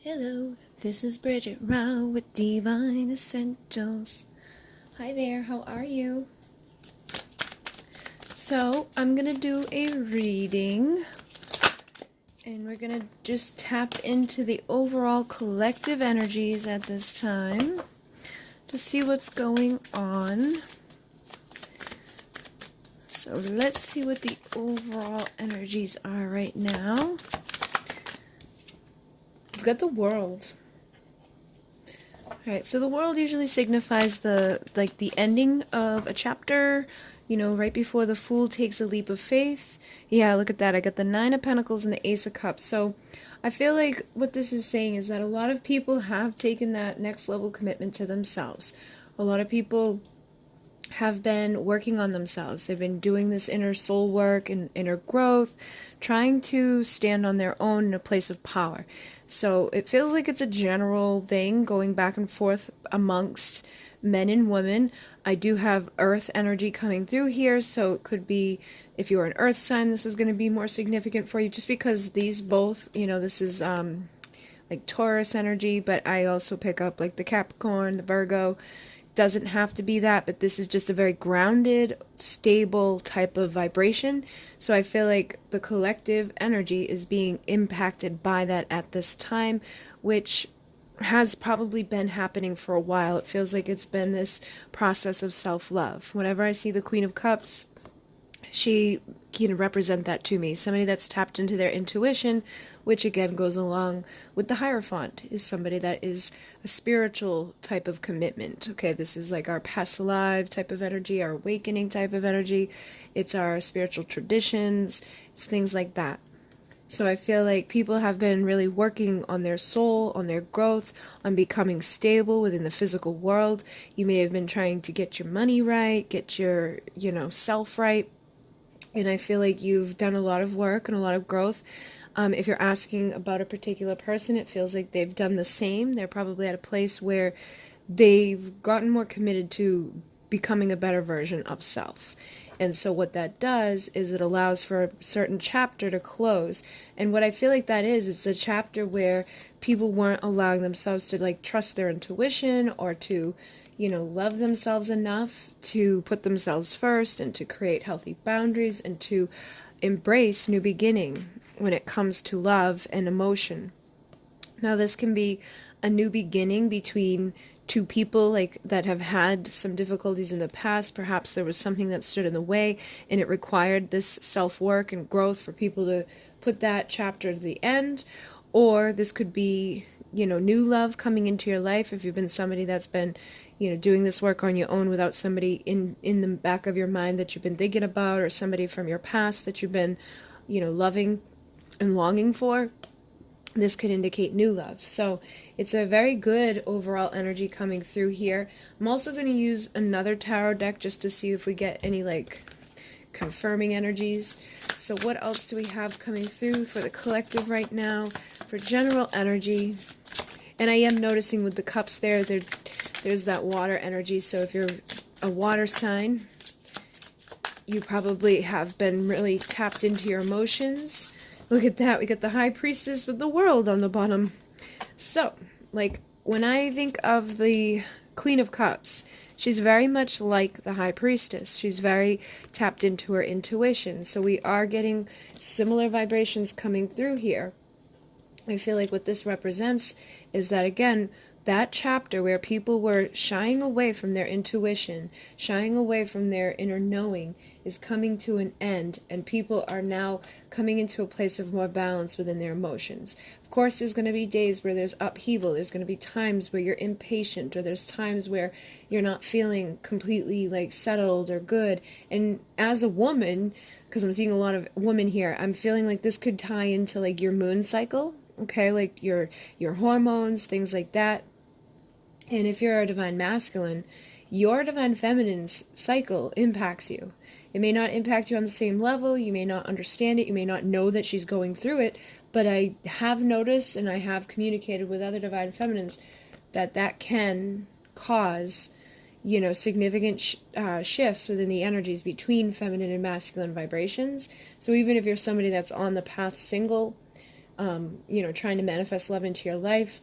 Hello, this is Bridget Rau with Divine Essentials. Hi there, how are you? So, I'm going to do a reading, and we're going to just tap into the overall collective energies at this time to see what's going on. So, let's see what the overall energies are right now. We've got the World. Alright, so the World usually signifies the ending of a chapter, you know, right before the Fool takes a leap of faith. Yeah, look at that. I got the Nine of Pentacles and the Ace of Cups. So I feel like what this is saying is that a lot of people have taken that next level commitment to themselves. A lot of people have been working on themselves. They've been doing this inner soul work and inner growth, trying to stand on their own in a place of power. So it feels like it's a general thing going back and forth amongst men and women. I do have earth energy coming through here, so it could be, if you're an earth sign, this is going to be more significant for you, just because these both, you know, this is like Taurus energy, but I also pick up like the Capricorn, the Virgo. Doesn't have to be that, but this is just a very grounded, stable type of vibration. So I feel like the collective energy is being impacted by that at this time, which has probably been happening for a while. It feels like it's been this process of self-love. Whenever I see the Queen of Cups, she can represent that to me. Somebody that's tapped into their intuition, which again goes along with the Hierophant, is somebody that is a spiritual type of commitment. Okay, this is like our past life type of energy, our awakening type of energy. It's our spiritual traditions, things like that. So I feel like people have been really working on their soul, on their growth, on becoming stable within the physical world. You may have been trying to get your money right, get your, self right. And I feel like you've done a lot of work and a lot of growth. If you're asking about a particular person, it feels like they've done the same. They're probably at a place where they've gotten more committed to becoming a better version of self. And so what that does is it allows for a certain chapter to close. And what I feel like that is, it's a chapter where people weren't allowing themselves to trust their intuition or to love themselves enough to put themselves first and to create healthy boundaries and to embrace new beginning when it comes to love and emotion. Now, this can be a new beginning between two people that have had some difficulties in the past. Perhaps there was something that stood in the way and it required this self-work and growth for people to put that chapter to the end. Or this could be, new love coming into your life if you've been somebody that's been, doing this work on your own without somebody in the back of your mind that you've been thinking about, or somebody from your past that you've been, loving and longing for. This could indicate new love. So it's a very good overall energy coming through here. I'm also going to use another tarot deck just to see if we get any confirming energies. So what else do we have coming through for the collective right now for general energy? And I am noticing with the cups there's that water energy. So if you're a water sign, you probably have been really tapped into your emotions. Look at that. We got the High Priestess with the World on the bottom. So, when I think of the Queen of Cups, she's very much like the High Priestess. She's very tapped into her intuition. So we are getting similar vibrations coming through here. I feel like what this represents is that, again, that chapter where people were shying away from their intuition, shying away from their inner knowing, is coming to an end, and people are now coming into a place of more balance within their emotions. Of course, there's going to be days where there's upheaval. There's going to be times where you're impatient, or there's times where you're not feeling completely settled or good. And as a woman, because I'm seeing a lot of women here, I'm feeling like this could tie into your moon cycle. Okay, your hormones, things like that. And if you're a divine masculine, your divine feminine's cycle impacts you. It may not impact you on the same level, you may not understand it, you may not know that she's going through it, but I have noticed and I have communicated with other divine feminines that can cause, significant shifts within the energies between feminine and masculine vibrations. So even if you're somebody that's on the path single, you know, trying to manifest love into your life.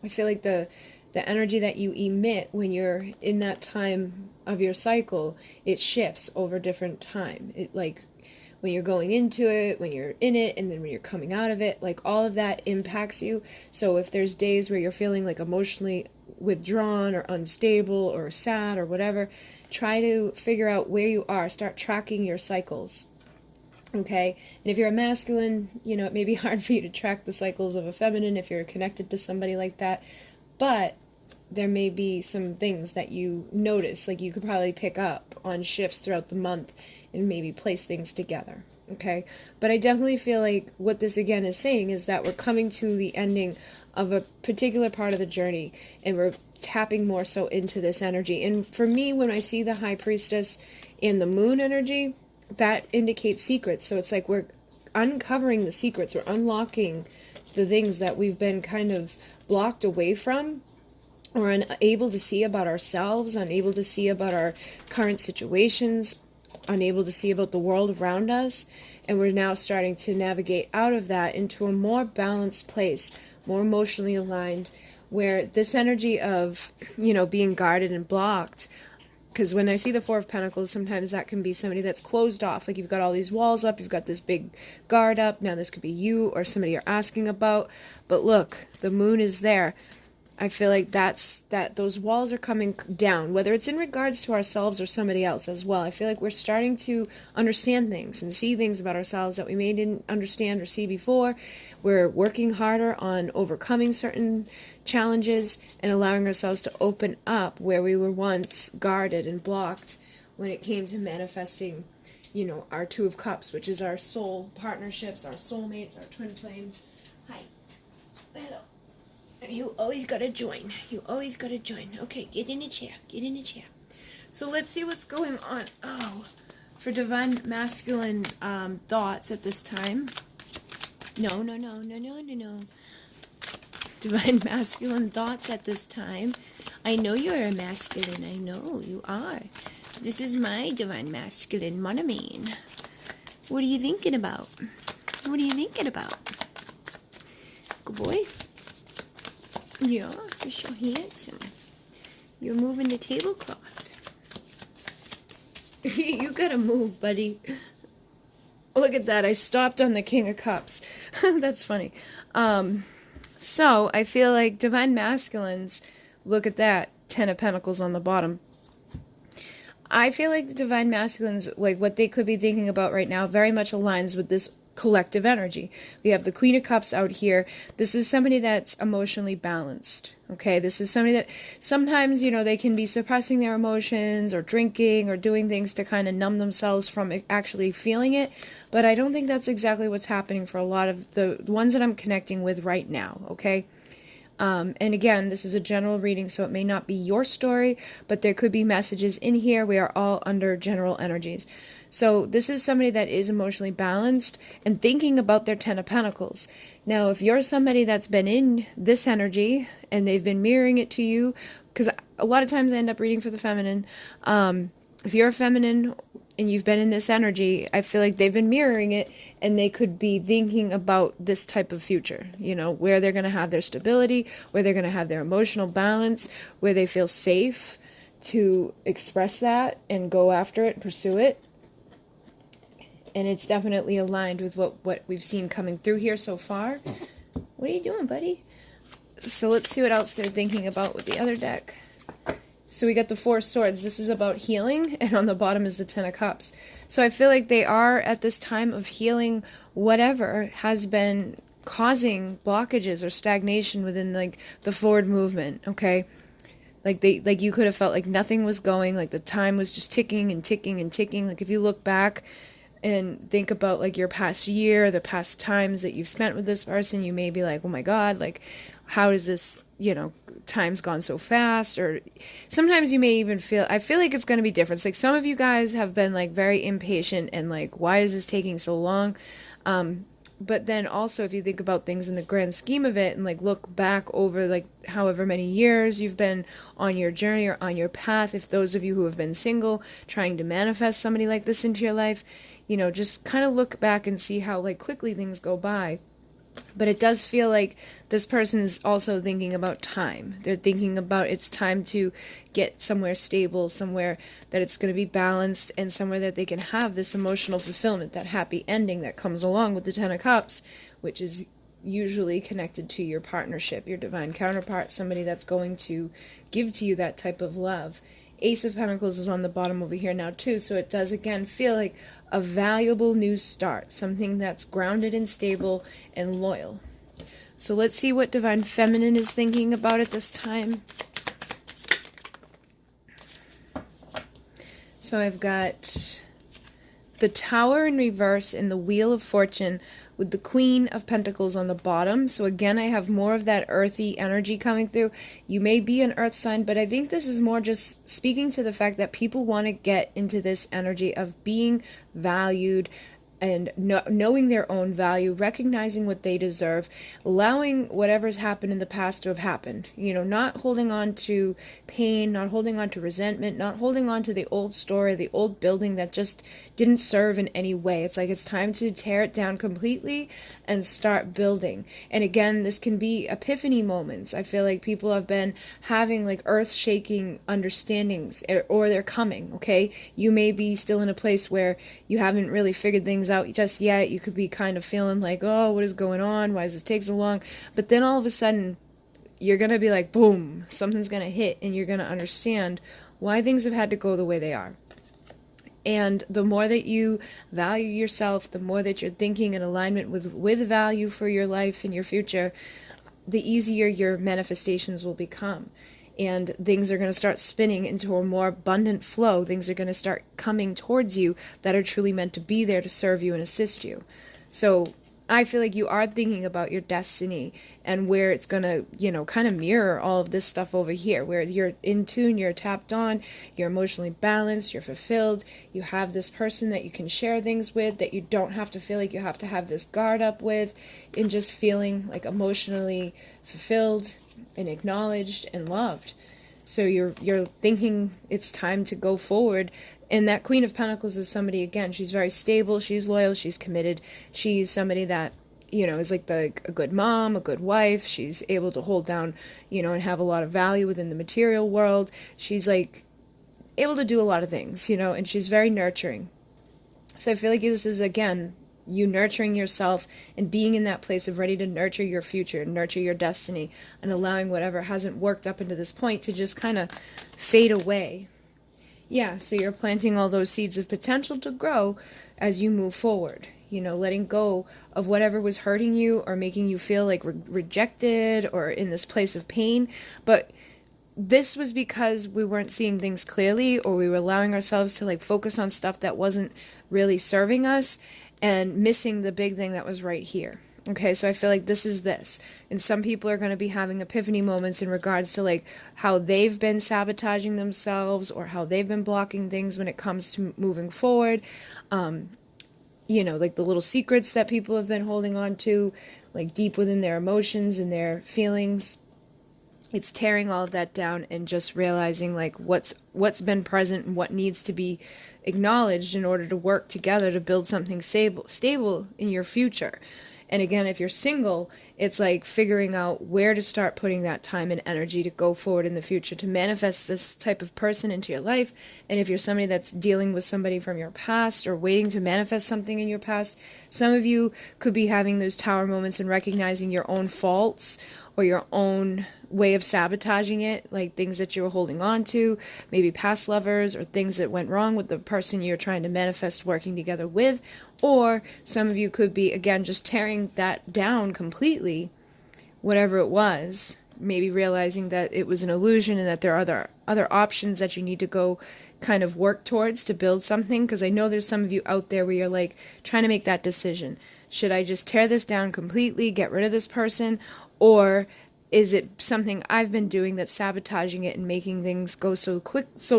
I feel like the energy that you emit when you're in that time of your cycle, it shifts over different time. It, like, when you're going into it, when you're in it, and then when you're coming out of it, like, all of that impacts you. So if there's days where you're feeling like emotionally withdrawn or unstable or sad or whatever, try to figure out where you are. Start tracking your cycles. Okay, and if you're a masculine, you know, it may be hard for you to track the cycles of a feminine if you're connected to somebody like that, but there may be some things that you notice, like you could probably pick up on shifts throughout the month and maybe place things together, okay? But I definitely feel like what this again is saying is that we're coming to the ending of a particular part of the journey, and we're tapping more so into this energy. And for me, when I see the High Priestess in the moon energy, that indicates secrets. So it's like we're uncovering the secrets, we're unlocking the things that we've been kind of blocked away from, or unable to see about ourselves, unable to see about our current situations, unable to see about the world around us. And we're now starting to navigate out of that into a more balanced place, more emotionally aligned, where this energy of, you know, being guarded and blocked, because when I see the Four of Pentacles, sometimes that can be somebody that's closed off. Like, you've got all these walls up, you've got this big guard up. Now this could be you or somebody you're asking about. But look, the moon is there. I feel like those walls are coming down, whether it's in regards to ourselves or somebody else as well. I feel like we're starting to understand things and see things about ourselves that we may didn't understand or see before. We're working harder on overcoming certain challenges and allowing ourselves to open up where we were once guarded and blocked when it came to manifesting, you know, our Two of Cups, which is our soul partnerships, our soulmates, our twin flames. Hi. Hello. You always gotta join. You always gotta join. Okay, get in the chair. Get in the chair. So let's see what's going on. Oh, for divine masculine thoughts at this time. No. Divine masculine thoughts at this time. I know you're a masculine. I know you are. This is my divine masculine, mon ami. What are you thinking about? What are you thinking about? Good boy. Yeah, you're so handsome. You're moving the tablecloth. You gotta move, buddy. Look at that. I stopped on the King of Cups. That's funny. So I feel like divine masculines, look at that. 10 of Pentacles on the bottom. I feel like the divine masculines, like what they could be thinking about right now, very much aligns with this collective energy. We have the Queen of Cups out here. This is somebody that's emotionally balanced. Okay, this is somebody that sometimes, you know, they can be suppressing their emotions or drinking or doing things to kind of numb themselves from actually feeling it. But I don't think that's exactly what's happening for a lot of the ones that I'm connecting with right now. Okay. And again, this is a general reading, so it may not be your story, but there could be messages in here. We are all under general energies. So this is somebody that is emotionally balanced and thinking about their 10 of Pentacles. Now, if you're somebody that's been in this energy and they've been mirroring it to you, because a lot of times I end up reading for the feminine. If you're a feminine and you've been in this energy, I feel like they've been mirroring it, and they could be thinking about this type of future, you know, where they're going to have their stability, where they're going to have their emotional balance, where they feel safe to express that and go after it and pursue it. And it's definitely aligned with what we've seen coming through here so far. What are you doing, buddy? So let's see what else they're thinking about with the other deck. So we got the Four of Swords. This is about healing, and on the bottom is the 10 of Cups. So I feel like they are at this time of healing whatever has been causing blockages or stagnation within, like, the forward movement, okay? Like you could have felt like nothing was going, like the time was just ticking and ticking and ticking. Like if you look back and think about like your past year, the past times that you've spent with this person, you may be like, oh my God, like how does this, you know, time's gone so fast? Or sometimes you may even feel, I feel like it's going to be different. It's like some of you guys have been like very impatient and like, why is this taking so long? But then also if you think about things in the grand scheme of it and like look back over like however many years you've been on your journey or on your path, if those of you who have been single trying to manifest somebody like this into your life, you know, just kind of look back and see how like quickly things go by. But it does feel like this person is also thinking about time. They're thinking about it's time to get somewhere stable, somewhere that it's going to be balanced, and somewhere that they can have this emotional fulfillment, that happy ending that comes along with the Ten of Cups, which is usually connected to your partnership, your divine counterpart, somebody that's going to give to you that type of love. Ace of Pentacles is on the bottom over here now too, so it does again feel like a valuable new start, something that's grounded and stable and loyal. So let's see what Divine Feminine is thinking about at this time. So I've got the Tower in reverse and the Wheel of Fortune with the Queen of Pentacles on the bottom. So again, I have more of that earthy energy coming through. You may be an earth sign, but I think this is more just speaking to the fact that people want to get into this energy of being valued and knowing their own value, recognizing what they deserve, allowing whatever's happened in the past to have happened. You know, not holding on to pain, not holding on to resentment, not holding on to the old story, the old building that just didn't serve in any way. It's like it's time to tear it down completely and start building. And again, this can be epiphany moments. I feel like people have been having like earth-shaking understandings, or they're coming, okay? You may be still in a place where you haven't really figured things out just yet. You could be kind of feeling like, oh, what is going on? Why does this take so long? But then all of a sudden, you're going to be like, boom, something's going to hit, and you're going to understand why things have had to go the way they are. And the more that you value yourself, the more that you're thinking in alignment with value for your life and your future, the easier your manifestations will become. And things are going to start spinning into a more abundant flow. Things are going to start coming towards you that are truly meant to be there to serve you and assist you. So I feel like you are thinking about your destiny and where it's going to, you know, kind of mirror all of this stuff over here, where you're in tune, you're tapped on, you're emotionally balanced, you're fulfilled, you have this person that you can share things with, that you don't have to feel like you have to have this guard up with, and just feeling like emotionally fulfilled and acknowledged and loved. So you're thinking it's time to go forward. And that Queen of Pentacles is somebody, again, she's very stable, she's loyal, she's committed. She's somebody that, you know, is like a good mom, a good wife. She's able to hold down, you know, and have a lot of value within the material world. She's like able to do a lot of things, you know, and she's very nurturing. So I feel like this is, again, you nurturing yourself and being in that place of ready to nurture your future, nurture your destiny, and allowing whatever hasn't worked up into this point to just kind of fade away. Yeah, so you're planting all those seeds of potential to grow as you move forward. You know, letting go of whatever was hurting you or making you feel like rejected or in this place of pain. But this was because we weren't seeing things clearly, or we were allowing ourselves to like focus on stuff that wasn't really serving us and missing the big thing that was right here. Okay, so I feel like this is this. And some people are going to be having epiphany moments in regards to like how they've been sabotaging themselves or how they've been blocking things when it comes to moving forward. You know, like the little secrets that people have been holding on to, like deep within their emotions and their feelings. It's tearing all of that down and just realizing like what's been present and what needs to be acknowledged in order to work together to build something stable in your future. And again, if you're single, it's like figuring out where to start putting that time and energy to go forward in the future, to manifest this type of person into your life. And if you're somebody that's dealing with somebody from your past or waiting to manifest something in your past, some of you could be having those tower moments and recognizing your own faults or your own way of sabotaging it, like things that you were holding on to, maybe past lovers or things that went wrong with the person you're trying to manifest working together with. Or some of you could be, again, just tearing that down completely, whatever it was, maybe realizing that it was an illusion and that there are other options that you need to go kind of work towards to build something. Because I know there's some of you out there where you're like trying to make that decision. Should I just tear this down completely, get rid of this person? Or is it something I've been doing that's sabotaging it and making things go so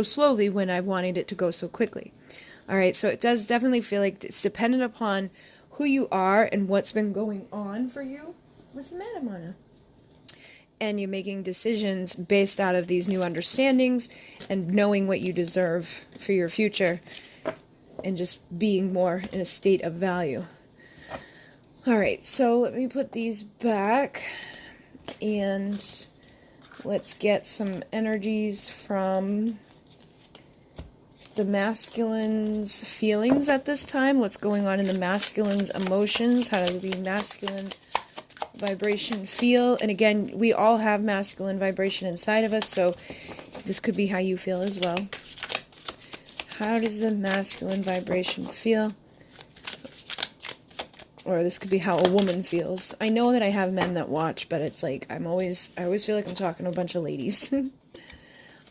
slowly when I wanted it to go so quickly? All right, so it does definitely feel like it's dependent upon who you are and what's been going on for you. What's the matter, Mona? And you're making decisions based out of these new understandings and knowing what you deserve for your future and just being more in a state of value. All right, so let me put these back and let's get some energies from the masculine's feelings at this time. What's going on in the masculine's emotions? How does the masculine vibration feel? And again, we all have masculine vibration inside of us, so this could be how you feel as well. How does the masculine vibration feel? Or this could be how a woman feels. I know that I have men that watch, but it's like I always feel like I'm talking to a bunch of ladies.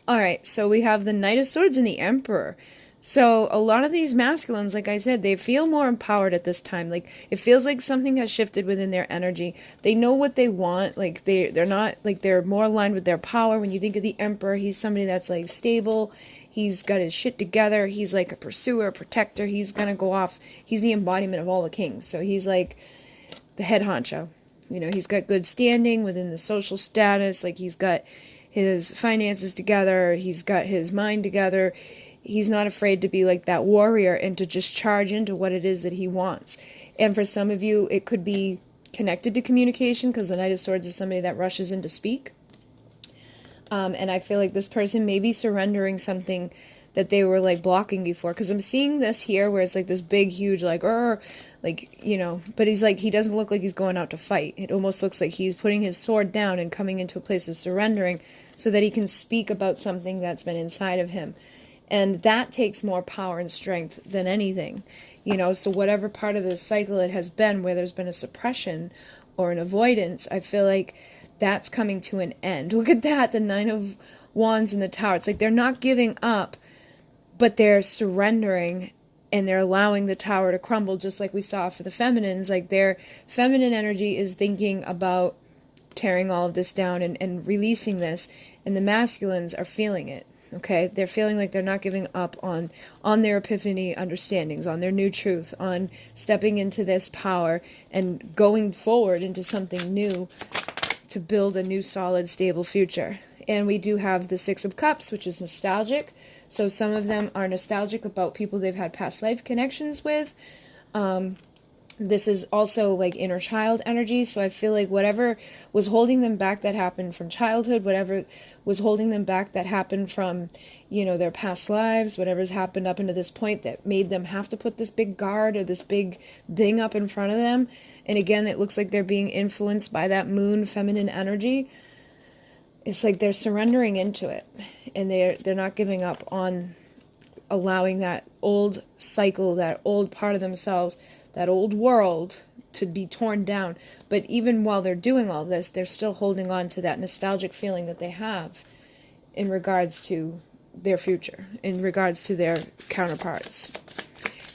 All right, so we have the Knight of Swords and the Emperor. So a lot of these masculines, like I said, they feel more empowered at this time. Like it feels like something has shifted within their energy. They know what they want. Like they're not like they're more aligned with their power. When you think of the Emperor, he's somebody that's like stable. He's got his shit together. He's like a pursuer, a protector. He's gonna go off. He's the embodiment of all the kings. So he's like the head honcho. You know, he's got good standing within the social status. Like he's got his finances together. He's got his mind together. He's not afraid to be like that warrior and to just charge into what it is that he wants. And for some of you, it could be connected to communication because the Knight of Swords is somebody that rushes in to speak. And I feel like this person may be surrendering something that they were like blocking before. Because I'm seeing this here where it's like this big, huge, like, you know, but he's like, he doesn't look like he's going out to fight. It almost looks like he's putting his sword down and coming into a place of surrendering so that he can speak about something that's been inside of him. And that takes more power and strength than anything, you know, so whatever part of the cycle it has been where there's been a suppression or an avoidance, I feel like that's coming to an end. Look at that, the Nine of Wands in the Tower. It's like they're not giving up, but they're surrendering and they're allowing the tower to crumble, just like we saw for the feminines. Like their feminine energy is thinking about tearing all of this down and releasing this, and the masculines are feeling it. Okay, they're feeling like they're not giving up on their epiphany understandings, on their new truth, on stepping into this power and going forward into something new to build a new, solid, stable future. And we do have the Six of Cups, which is nostalgic. So some of them are nostalgic about people they've had past life connections with. This is also like inner child energy, so I feel like whatever was holding them back that happened from childhood, whatever was holding them back that happened from, you know, their past lives, whatever's happened up into this point that made them have to put this big guard or this big thing up in front of them. And again, it looks like they're being influenced by that moon feminine energy. It's like they're surrendering into it, and they're not giving up on allowing that old cycle, that old part of themselves, that old world to be torn down. But even while they're doing all this, they're still holding on to that nostalgic feeling that they have in regards to their future, in regards to their counterparts.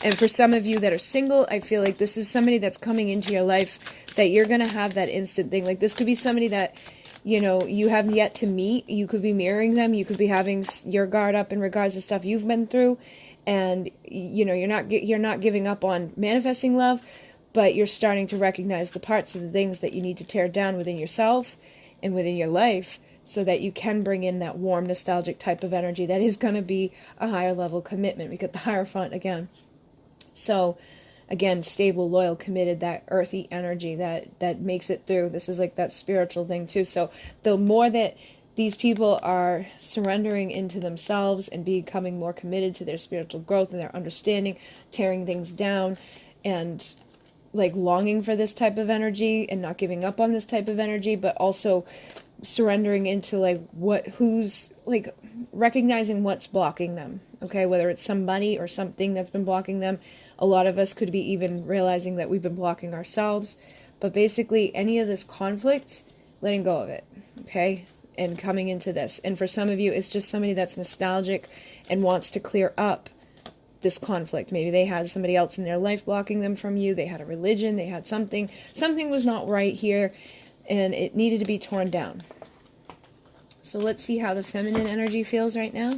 And for some of you that are single, I feel like this is somebody that's coming into your life that you're going to have that instant thing. Like this could be somebody that, you know, you have yet to meet. You could be mirroring them. You could be having your guard up in regards to stuff you've been through. And, you know, you're not giving up on manifesting love, but you're starting to recognize the parts of the things that you need to tear down within yourself and within your life so that you can bring in that warm, nostalgic type of energy that is going to be a higher level commitment. We get the Hierophant again. So, again, stable, loyal, committed, that earthy energy that makes it through. This is like that spiritual thing too. So the more that these people are surrendering into themselves and becoming more committed to their spiritual growth and their understanding, tearing things down and like longing for this type of energy and not giving up on this type of energy, but also surrendering into like who's like recognizing what's blocking them. Okay, whether it's somebody or something that's been blocking them. A lot of us could be even realizing that we've been blocking ourselves. But basically any of this conflict, letting go of it. Okay, and coming into this. And for some of you, it's just somebody that's nostalgic and wants to clear up this conflict. Maybe they had somebody else in their life blocking them from you. They had a religion. They had something. Something was not right here, and it needed to be torn down. So let's see how the feminine energy feels right now.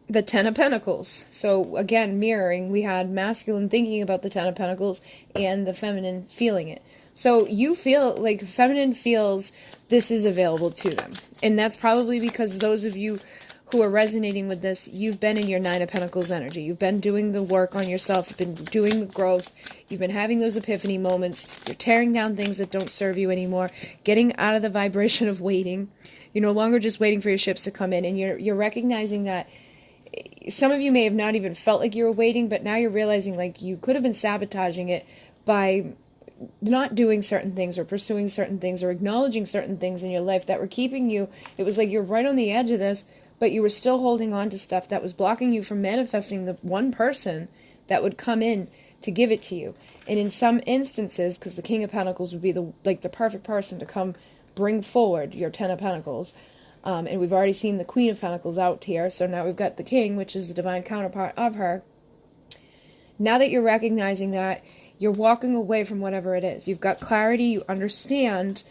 The Ten of Pentacles. So again, mirroring, we had masculine thinking about the Ten of Pentacles and the feminine feeling it. So you feel like feminine feels this is available to them. And that's probably because those of you who are resonating with this, you've been in your Nine of Pentacles energy. You've been doing the work on yourself. You've been doing the growth. You've been having those epiphany moments. You're tearing down things that don't serve you anymore. Getting out of the vibration of waiting. You're no longer just waiting for your ships to come in. And you're recognizing that some of you may have not even felt like you were waiting, but now you're realizing like you could have been sabotaging it by not doing certain things or pursuing certain things or acknowledging certain things in your life that were keeping you. It was like you're right on the edge of this, but you were still holding on to stuff that was blocking you from manifesting the one person that would come in to give it to you. And in some instances, because the King of Pentacles would be the perfect person to come bring forward your Ten of Pentacles. And we've already seen the Queen of Pentacles out here, so now we've got the King, which is the divine counterpart of her. Now that you're recognizing that, you're walking away from whatever it is. You've got clarity, you understand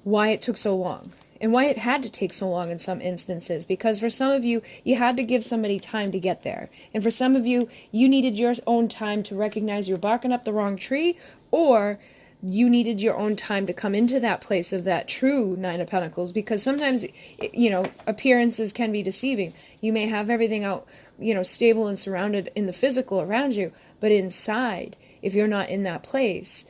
why it took so long, and why it had to take so long in some instances. Because for some of you, you had to give somebody time to get there. And for some of you, you needed your own time to recognize you're barking up the wrong tree, or you needed your own time to come into that place of that true Nine of Pentacles. Because sometimes, appearances can be deceiving. You may have everything out, stable and surrounded in the physical around you, but inside, if you're not in that place,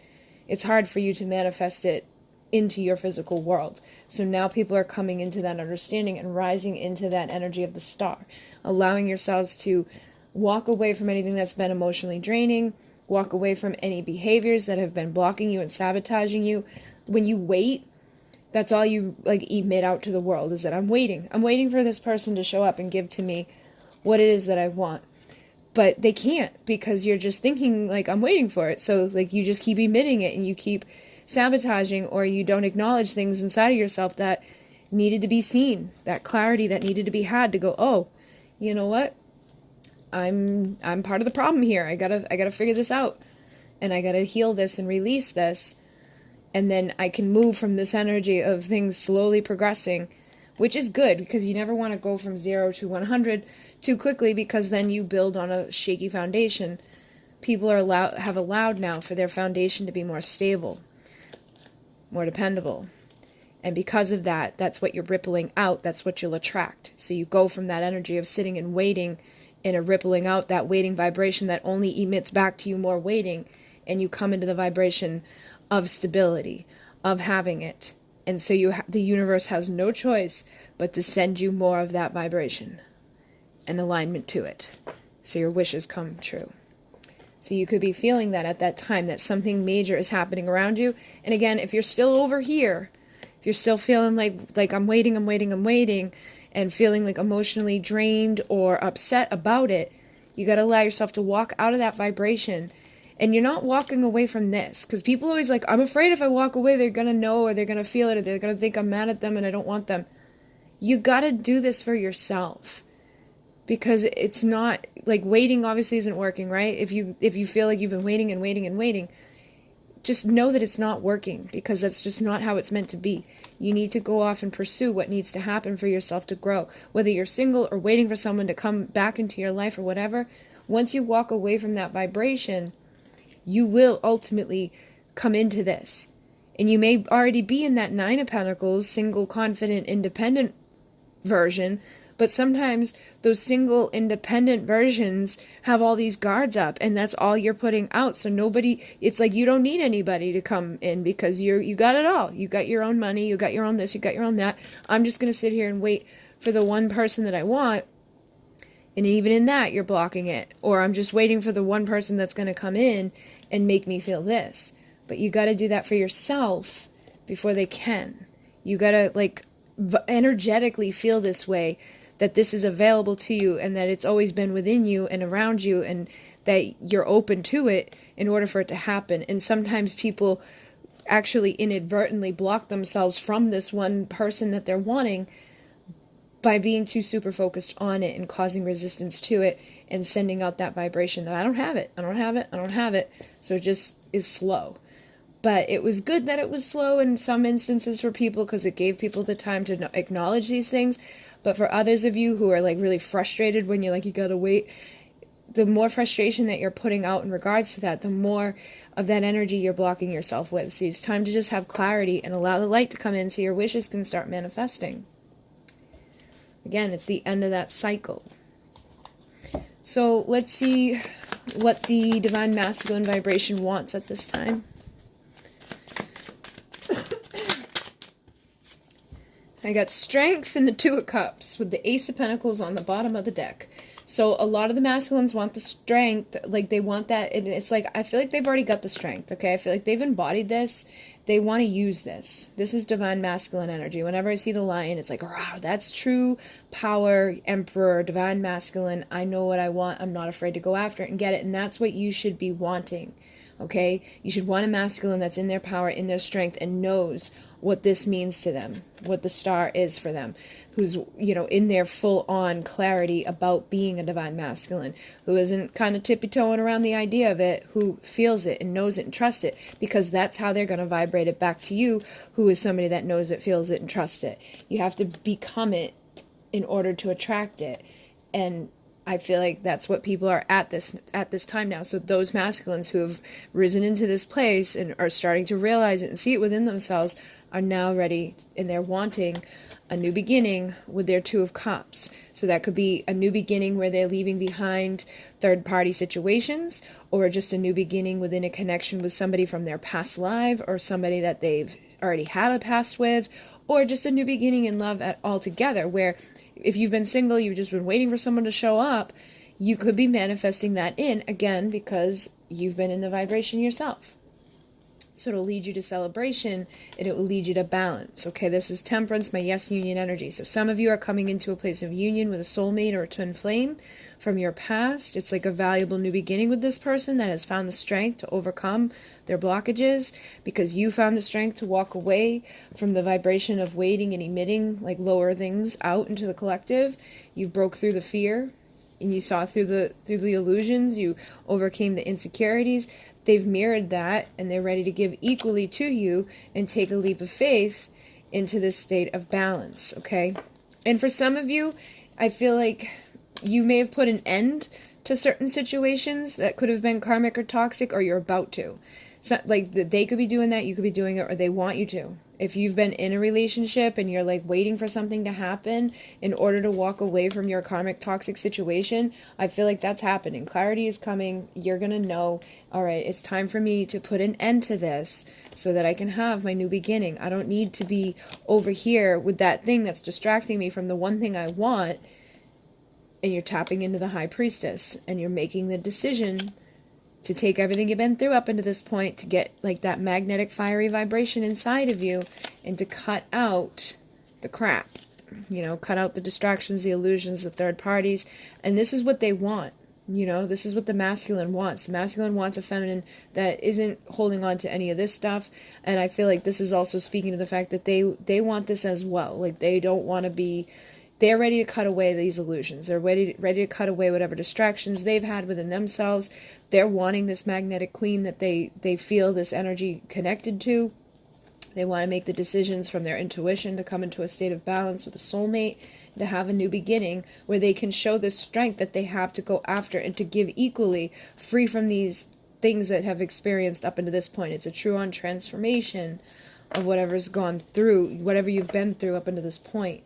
it's hard for you to manifest it into your physical world. So now people are coming into that understanding and rising into that energy of the star, allowing yourselves to walk away from anything that's been emotionally draining, walk away from any behaviors that have been blocking you and sabotaging you. When you wait, that's all you emit out to the world, is that I'm waiting. I'm waiting for this person to show up and give to me what it is that I want. But they can't, because you're just thinking I'm waiting for it. So you just keep emitting it, and you keep sabotaging, or you don't acknowledge things inside of yourself that needed to be seen, that clarity that needed to be had to go, oh, you know what? I'm part of the problem here. I gotta figure this out, and I gotta heal this and release this, and then I can move from this energy of things slowly progressing, which is good, because you never want to go from 0 to 100 too quickly, because then you build on a shaky foundation. People have allowed now for their foundation to be more stable, more dependable. And because of that, that's what you're rippling out. That's what you'll attract. So you go from that energy of sitting and waiting, and a rippling out, that waiting vibration that only emits back to you more waiting, and you come into the vibration of stability, of having it. And so the universe has no choice but to send you more of that vibration and alignment to it, so your wishes come true. So you could be feeling that at that time, that something major is happening around you. And again, if you're still over here, if you're still feeling like I'm waiting, and feeling emotionally drained or upset about it, you got to allow yourself to walk out of that vibration. And you're not walking away from this, because people always I'm afraid if I walk away, they're going to know, or they're going to feel it, or they're going to think I'm mad at them and I don't want them. You got to do this for yourself, because it's not waiting obviously isn't working, right? If you feel like you've been waiting and waiting and waiting, just know that it's not working, because that's just not how it's meant to be. You need to go off and pursue what needs to happen for yourself to grow, whether you're single or waiting for someone to come back into your life or whatever. Once you walk away from that vibration, you will ultimately come into this. And you may already be in that Nine of Pentacles, single, confident, independent version, but sometimes those single, independent versions have all these guards up, and that's all you're putting out. So it's you don't need anybody to come in, because you got it all. You got your own money, you got your own this, you got your own that. I'm just going to sit here and wait for the one person that I want. And even in that, you're blocking it. Or I'm just waiting for the one person that's going to come in and make me feel this. But you got to do that for yourself before they can. You got to energetically feel this way, that this is available to you, and that it's always been within you and around you, and that you're open to it in order for it to happen. And sometimes people actually inadvertently block themselves from this one person that they're wanting by being too super focused on it and causing resistance to it and sending out that vibration that I don't have it, I don't have it, I don't have it. So it just is slow. But it was good that it was slow in some instances for people, because it gave people the time to acknowledge these things. But for others of you who are really frustrated when you're you gotta wait, the more frustration that you're putting out in regards to that, the more of that energy you're blocking yourself with. So it's time to just have clarity and allow the light to come in so your wishes can start manifesting. Again, it's the end of that cycle. So let's see what the divine masculine vibration wants at this time. I got strength and the Two of Cups with the Ace of Pentacles on the bottom of the deck. So a lot of the masculines want the strength, like they want that, and it's like, I feel like they've already got the strength, okay? I feel like they've embodied this. They want to use this. This is divine masculine energy. Whenever I see the lion, it's like, wow, that's true power, emperor, divine masculine. I know what I want. I'm not afraid to go after it and get it. And that's what you should be wanting, okay? You should want a masculine that's in their power, in their strength, and knows what this means to them, what the star is for them, who's, you know, in their full-on clarity about being a divine masculine, who isn't kind of tippy-toeing around the idea of it, who feels it and knows it and trusts it, because that's how they're going to vibrate it back to you, who is somebody that knows it, feels it, and trusts it. You have to become it in order to attract it. And I feel like that's what people are at this time now. So those masculines who have risen into this place and are starting to realize it and see it within themselves are now ready, and they're wanting a new beginning with their Two of Cups. So that could be a new beginning where they're leaving behind third-party situations, or just a new beginning within a connection with somebody from their past life, or somebody that they've already had a past with, or just a new beginning in love altogether, where if you've been single, you've just been waiting for someone to show up, you could be manifesting that in, again, because you've been in the vibration yourself. So it'll lead you to celebration, and it will lead you to balance. Okay, this is Temperance, my yes union energy. So some of you are coming into a place of union with a soulmate or a twin flame from your past. It's like a valuable new beginning with this person that has found the strength to overcome their blockages, because you found the strength to walk away from the vibration of waiting and emitting like lower things out into the collective. You broke through the fear, and you saw through the illusions. You overcame the insecurities. They've mirrored that, and they're ready to give equally to you and take a leap of faith into this state of balance, okay? And for some of you, I feel like you may have put an end to certain situations that could have been karmic or toxic, or you're about to. So, like, they could be doing that, you could be doing it, or they want you to. If you've been in a relationship and you're like waiting for something to happen in order to walk away from your karmic toxic situation, I feel like that's happening. Clarity is coming. You're going to know, all right, it's time for me to put an end to this so that I can have my new beginning. I don't need to be over here with that thing that's distracting me from the one thing I want. And you're tapping into the High Priestess, and you're making the decision to take everything you've been through up into this point, to get like that magnetic fiery vibration inside of you, and to cut out the crap, you know, cut out the distractions, the illusions, the third parties. And this is what they want, you know, this is what the masculine wants. The masculine wants a feminine that isn't holding on to any of this stuff. And I feel like this is also speaking to the fact that they want this as well. Like, they don't want to be, they're ready to cut away these illusions. They're ready to cut away whatever distractions they've had within themselves. They're wanting this magnetic queen that they feel this energy connected to. They want to make the decisions from their intuition to come into a state of balance with a soulmate, to have a new beginning where they can show the strength that they have to go after and to give equally, free from these things that have experienced up into this point. It's a true-on transformation of whatever's gone through, whatever you've been through up into this point.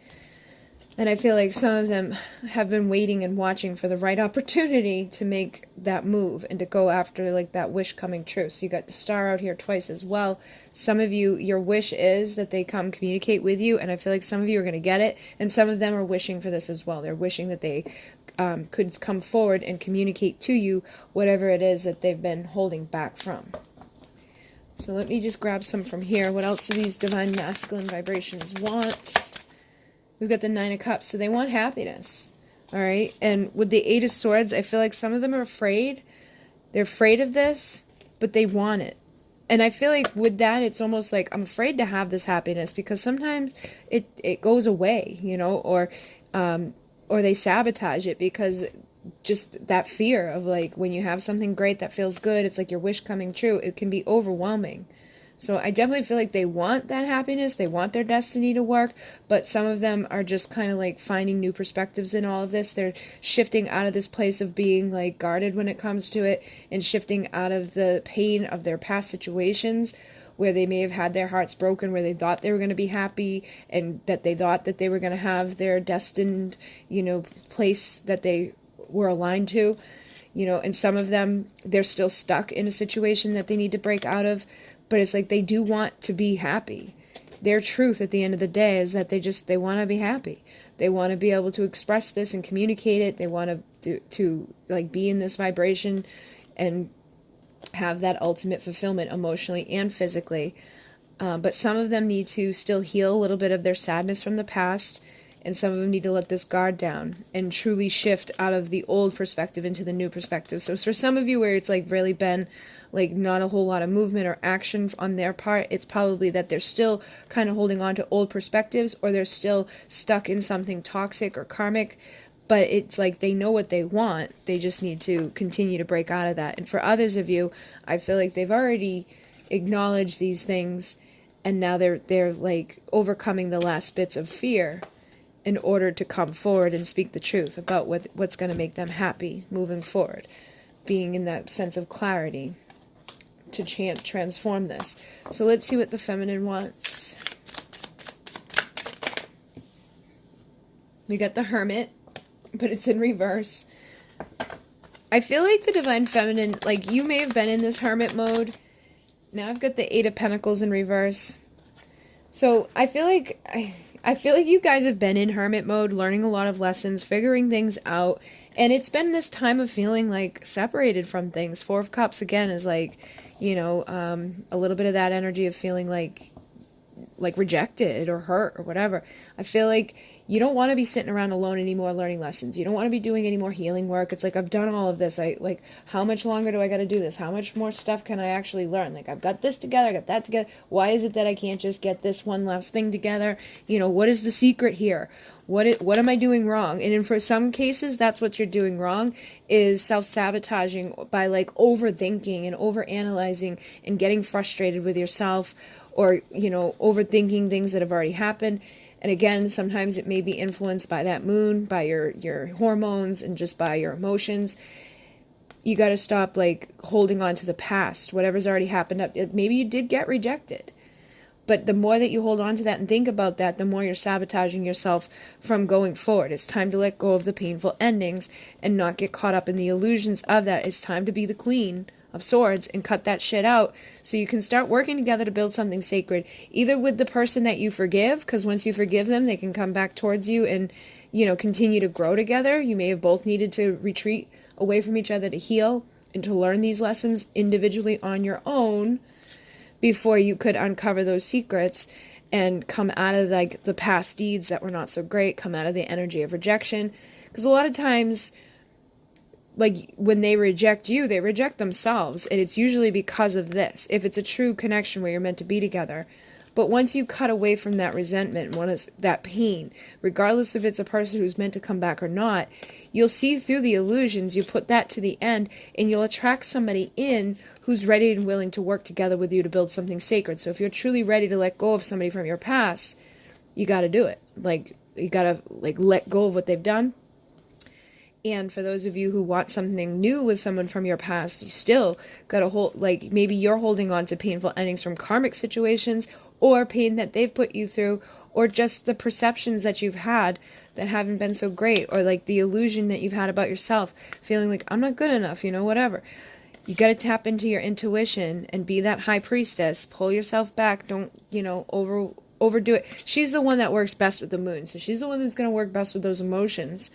And I feel like some of them have been waiting and watching for the right opportunity to make that move and to go after like that wish coming true. So you got the star out here twice as well. Some of you, your wish is that they come communicate with you, and I feel like some of you are going to get it, and some of them are wishing for this as well. They're wishing that they could come forward and communicate to you whatever it is that they've been holding back from. So let me just grab some from here. What else do these divine masculine vibrations want? We've got the Nine of Cups, so they want happiness, all right? And with the Eight of Swords, I feel like some of them are afraid. They're afraid of this, but they want it. And I feel like with that, it's almost like, I'm afraid to have this happiness, because sometimes it goes away, you know, or they sabotage it, because just that fear of like, when you have something great that feels good, it's like your wish coming true, it can be overwhelming. So I definitely feel like they want that happiness, they want their destiny to work, but some of them are just kind of like finding new perspectives in all of this. They're shifting out of this place of being like guarded when it comes to it, and shifting out of the pain of their past situations, where they may have had their hearts broken, where they thought they were going to be happy, and that they thought that they were going to have their destined, place that they were aligned to, and some of them, they're still stuck in a situation that they need to break out of, but it's like they do want to be happy. Their truth at the end of the day is that they want to be happy. They want to be able to express this and communicate it. They want to like be in this vibration and have that ultimate fulfillment emotionally and physically. But some of them need to still heal a little bit of their sadness from the past, and some of them need to let this guard down and truly shift out of the old perspective into the new perspective. So for some of you where it's like really been like not a whole lot of movement or action on their part, it's probably that they're still kind of holding on to old perspectives, or they're still stuck in something toxic or karmic. But it's like they know what they want. They just need to continue to break out of that. And for others of you, I feel like they've already acknowledged these things, and now they're like overcoming the last bits of fear in order to come forward and speak the truth about what's going to make them happy moving forward, being in that sense of clarity to transform this. So let's see what the feminine wants. We got the Hermit, but it's in reverse. I feel like the Divine Feminine, like you may have been in this Hermit mode. Now I've got the Eight of Pentacles in reverse. So I feel like you guys have been in Hermit mode, learning a lot of lessons, figuring things out, and it's been this time of feeling like separated from things. Four of Cups again is like, a little bit of that energy of feeling like rejected or hurt or whatever. I feel like you don't want to be sitting around alone anymore learning lessons. You don't want to be doing any more healing work. It's like, I've done all of this. How much longer do I got to do this? How much more stuff can I actually learn? Like, I've got this together, I got that together. Why is it that I can't just get this one last thing together? What is the secret here? What am I doing wrong? And for some cases, that's what you're doing wrong, is self-sabotaging by like overthinking and overanalyzing and getting frustrated with yourself, or, overthinking things that have already happened. And again, sometimes it may be influenced by that moon, by your hormones, and just by your emotions. You got to stop like holding on to the past, whatever's already happened. Maybe you did get rejected. But the more that you hold on to that and think about that, the more you're sabotaging yourself from going forward. It's time to let go of the painful endings and not get caught up in the illusions of that. It's time to be the Queen of Swords and cut that shit out, so you can start working together to build something sacred, either with the person that you forgive, because once you forgive them, they can come back towards you and, continue to grow together. You may have both needed to retreat away from each other to heal and to learn these lessons individually on your own before you could uncover those secrets and come out of like the past deeds that were not so great, come out of the energy of rejection. Because a lot of times, like when they reject you, they reject themselves, and it's usually because of this, if it's a true connection where you're meant to be together. But once you cut away from that resentment, that pain, regardless if it's a person who's meant to come back or not, you'll see through the illusions, you put that to the end, and you'll attract somebody in who's ready and willing to work together with you to build something sacred. So if you're truly ready to let go of somebody from your past, you got to do it. Like, you got to like let go of what they've done. And for those of you who want something new with someone from your past, you still got to hold, like maybe you're holding on to painful endings from karmic situations, or pain that they've put you through, or just the perceptions that you've had that haven't been so great, or like the illusion that you've had about yourself, feeling like, I'm not good enough, whatever. You got to tap into your intuition and be that high priestess. Pull yourself back. Don't, overdo it. She's the one that works best with the moon. So she's the one that's going to work best with those emotions.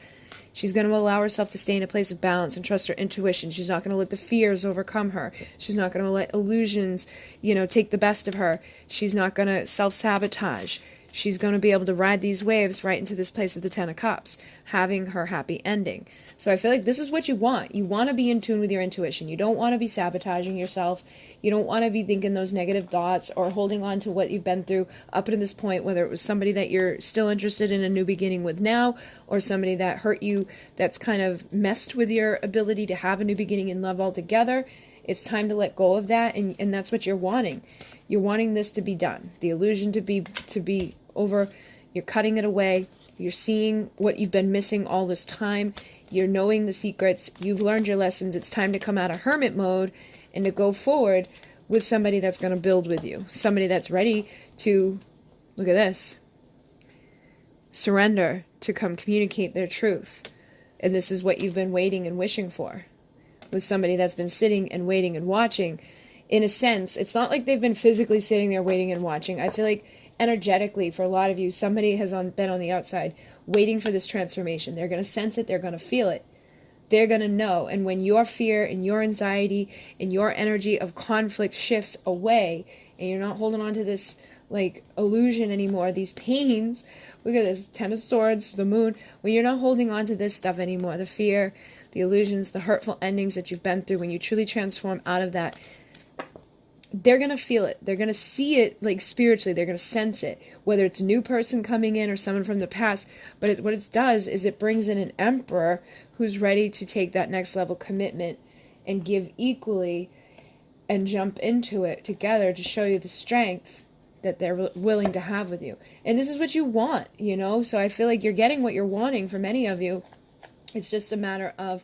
She's going to allow herself to stay in a place of balance and trust her intuition. She's not going to let the fears overcome her. She's not going to let illusions, take the best of her. She's not going to self-sabotage. She's going to be able to ride these waves right into this place of the Ten of Cups, having her happy ending. So I feel like this is what you want. You want to be in tune with your intuition. You don't want to be sabotaging yourself. You don't want to be thinking those negative thoughts or holding on to what you've been through up to this point, whether it was somebody that you're still interested in a new beginning with now, or somebody that hurt you, that's kind of messed with your ability to have a new beginning in love altogether. It's time to let go of that, and that's what you're wanting. You're wanting this to be done. The illusion to be over. You're cutting it away. You're seeing what you've been missing all this time. You're knowing the secrets. You've learned your lessons. It's time to come out of hermit mode and to go forward with somebody that's going to build with you. Somebody that's ready to, look at this, surrender, to come communicate their truth. And this is what you've been waiting and wishing for. With somebody that's been sitting and waiting and watching. In a sense, it's not like they've been physically sitting there waiting and watching. I feel like energetically, for a lot of you, somebody has been on the outside waiting for this transformation. They're going to sense it. They're going to feel it. They're going to know. And when your fear and your anxiety and your energy of conflict shifts away, and you're not holding on to this like illusion anymore, these pains, look at this, Ten of Swords, the moon, when you're not holding on to this stuff anymore, the fear, the illusions, the hurtful endings that you've been through, when you truly transform out of that, they're going to feel it. They're going to see it like spiritually. They're going to sense it, whether it's a new person coming in or someone from the past. But what it does is it brings in an emperor who's ready to take that next level commitment and give equally and jump into it together to show you the strength that they're willing to have with you. And this is what you want, you know? So I feel like you're getting what you're wanting for many of you. It's just a matter of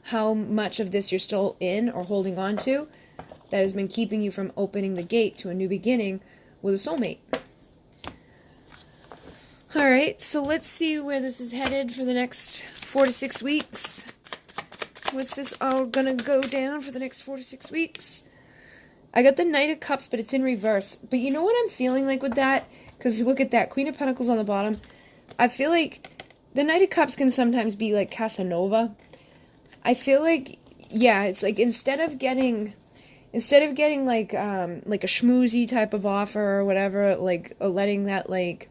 how much of this you're still in or holding on to that has been keeping you from opening the gate to a new beginning with a soulmate. Alright, so let's see where this is headed for the next 4 to 6 weeks. What's this all gonna go down for the next 4 to 6 weeks? I got the Knight of Cups, but it's in reverse. But you know what I'm feeling like with that? Because look at that, Queen of Pentacles on the bottom. I feel like the Knight of Cups can sometimes be like Casanova. I feel like, yeah, it's like instead of getting like a schmoozy type of offer or whatever, like letting that like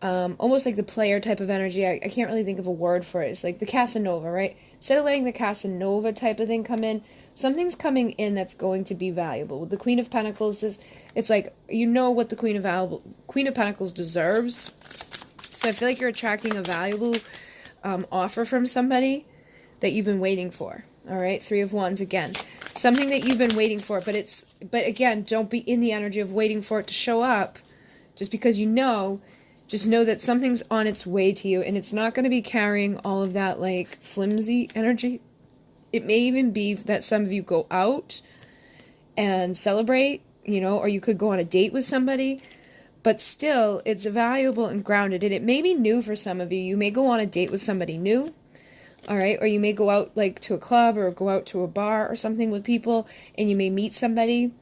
almost like the player type of energy. I can't really think of a word for it. It's like the Casanova, right? Instead of letting the Casanova type of thing come in, something's coming in that's going to be valuable. With the Queen of Pentacles, it's like, you know what the Queen of Pentacles deserves. So I feel like you're attracting a valuable offer from somebody that you've been waiting for. All right, Three of Wands again. Something that you've been waiting for, but again, don't be in the energy of waiting for it to show up just because you know. Just know that something's on its way to you, and it's not going to be carrying all of that, like, flimsy energy. It may even be that some of you go out and celebrate, you know, or you could go on a date with somebody, but still, it's valuable and grounded, and it may be new for some of you. You may go on a date with somebody new, all right, or you may go out, like, to a club or go out to a bar or something with people, and you may meet somebody.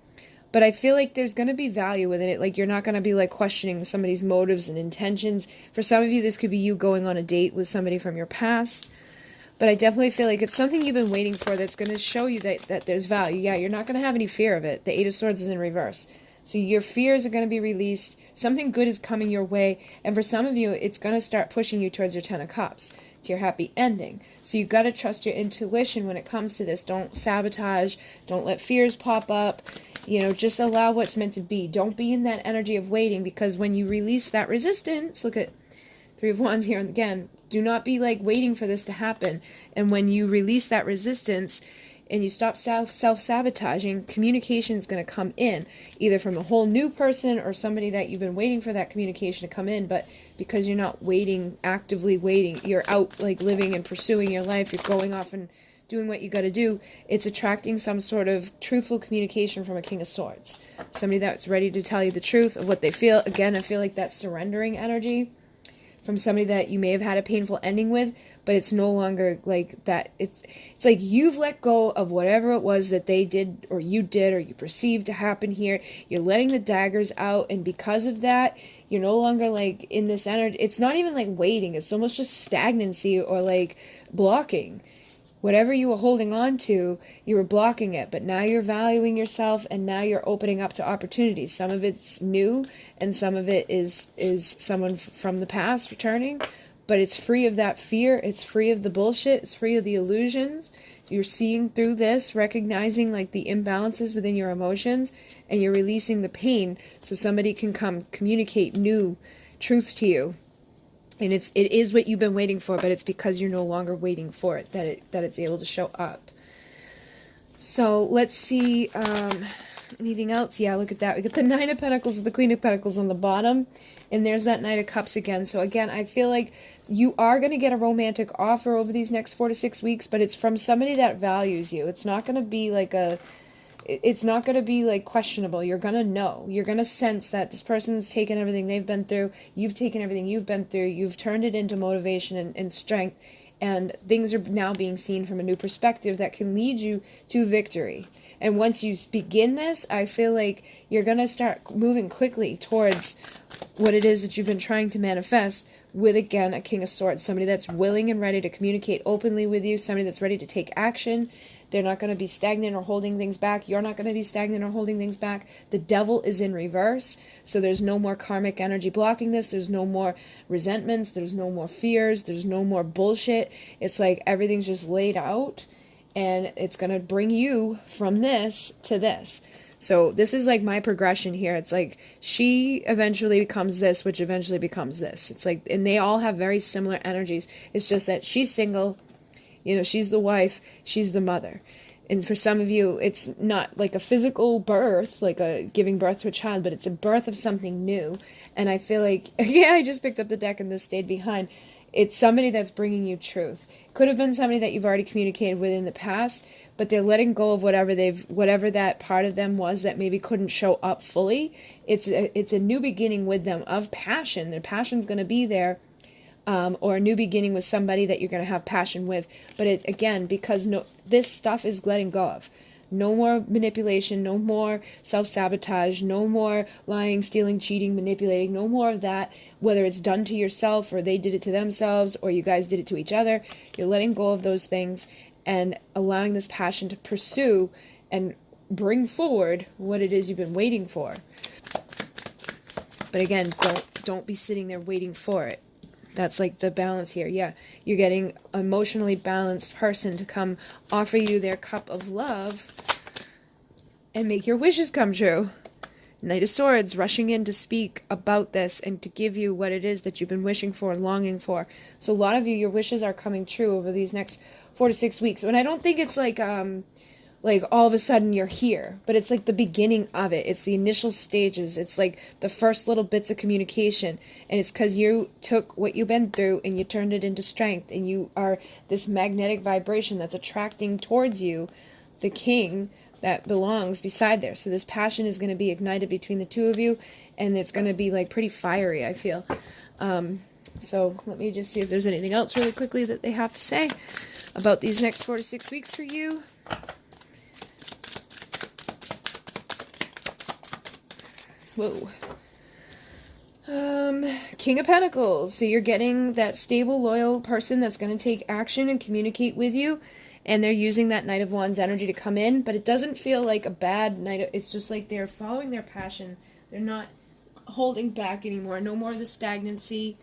But I feel like there's going to be value within it. Like, you're not going to be, like, questioning somebody's motives and intentions. For some of you, this could be you going on a date with somebody from your past. But I definitely feel like it's something you've been waiting for that's going to show you that there's value. Yeah, you're not going to have any fear of it. The Eight of Swords is in reverse. So your fears are going to be released. Something good is coming your way. And for some of you, it's going to start pushing you towards your Ten of Cups, to your happy ending. So you've got to trust your intuition when it comes to this. Don't sabotage. Don't let fears pop up. You know, just allow what's meant to be. Don't be in that energy of waiting, because when you release that resistance, look at Three of Wands here, and again, do not be like waiting for this to happen. And when you release that resistance and you stop self-sabotaging, communication is going to come in, either from a whole new person or somebody that you've been waiting for that communication to come in. But because you're not waiting, actively waiting, you're out like living and pursuing your life, you're going off and doing what you got to do, it's attracting some sort of truthful communication from a King of Swords. Somebody that's ready to tell you the truth of what they feel. Again, I feel like that's surrendering energy from somebody that you may have had a painful ending with, but it's no longer like that. It's like you've let go of whatever it was that they did or you perceived to happen here. You're letting the daggers out, and because of that, you're no longer like in this energy. It's not even like waiting. It's almost just stagnancy or like blocking. Whatever you were holding on to, you were blocking it, but now you're valuing yourself, and now you're opening up to opportunities. Some of it's new, and some of it is someone from the past returning, but it's free of that fear. It's free of the bullshit. It's free of the illusions. You're seeing through this, recognizing like the imbalances within your emotions, and you're releasing the pain so somebody can come communicate new truth to you. And it is what you've been waiting for, but it's because you're no longer waiting for it that it's able to show up. So let's see anything else. Yeah, look at that. We got the Nine of Pentacles with the Queen of Pentacles on the bottom, and there's that Knight of Cups again. So again, I feel like you are going to get a romantic offer over these next 4 to 6 weeks, but it's from somebody that values you. It's not going to be like it's not going to be like questionable. You're going to know. You're going to sense that this person's taken everything they've been through. You've taken everything you've been through. You've turned it into motivation and strength. And things are now being seen from a new perspective that can lead you to victory. And once you begin this, I feel like you're going to start moving quickly towards what it is that you've been trying to manifest with, again, a King of Swords. Somebody that's willing and ready to communicate openly with you. Somebody that's ready to take action. They're not going to be stagnant or holding things back. You're not going to be stagnant or holding things back. The devil is in reverse. So there's no more karmic energy blocking this. There's no more resentments. There's no more fears. There's no more bullshit. It's like everything's just laid out. And it's going to bring you from this to this. So this is like my progression here. It's like she eventually becomes this, which eventually becomes this. It's like, and they all have very similar energies. It's just that she's single. You know, she's the wife, she's the mother. And for some of you, it's not like a physical birth, like a giving birth to a child, but it's a birth of something new. And I feel like, yeah, I just picked up the deck and this stayed behind. It's somebody that's bringing you truth. Could have been somebody that you've already communicated with in the past, but they're letting go of whatever that part of them was that maybe couldn't show up fully. It's a new beginning with them of passion. Their passion's going to be there. Or a new beginning with somebody that you're going to have passion with. But again, because this stuff is letting go of. No more manipulation, no more self-sabotage, no more lying, stealing, cheating, manipulating, no more of that, whether it's done to yourself or they did it to themselves or you guys did it to each other. You're letting go of those things and allowing this passion to pursue and bring forward what it is you've been waiting for. But again, don't be sitting there waiting for it. That's like the balance here. Yeah, you're getting an emotionally balanced person to come offer you their cup of love and make your wishes come true. Knight of Swords rushing in to speak about this and to give you what it is that you've been wishing for and longing for. So a lot of you, your wishes are coming true over these next 4 to 6 weeks. And I don't think it's like all of a sudden you're here, but it's like the beginning of it. It's the initial stages. It's like the first little bits of communication, and it's because you took what you've been through and you turned it into strength, and you are this magnetic vibration that's attracting towards you the king that belongs beside there. So this passion is going to be ignited between the two of you, and it's going to be like pretty fiery, I feel. So let me just see if there's anything else really quickly that they have to say about these next 4 to 6 weeks for you. Whoa. King of Pentacles. So you're getting that stable, loyal person that's going to take action and communicate with you. And they're using that Knight of Wands energy to come in. But it doesn't feel like a bad night. It's just like they're following their passion. They're not holding back anymore. No more of the stagnancy.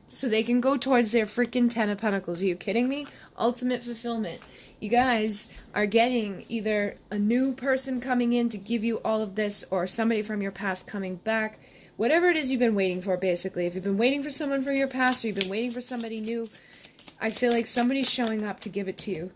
So they can go towards their freaking 10 of Pentacles. Are you kidding me? Ultimate fulfillment. You guys are getting either a new person coming in to give you all of this, or somebody from your past coming back. Whatever it is you've been waiting for, basically. If you've been waiting for someone from your past, or you've been waiting for somebody new, I feel like somebody's showing up to give it to you.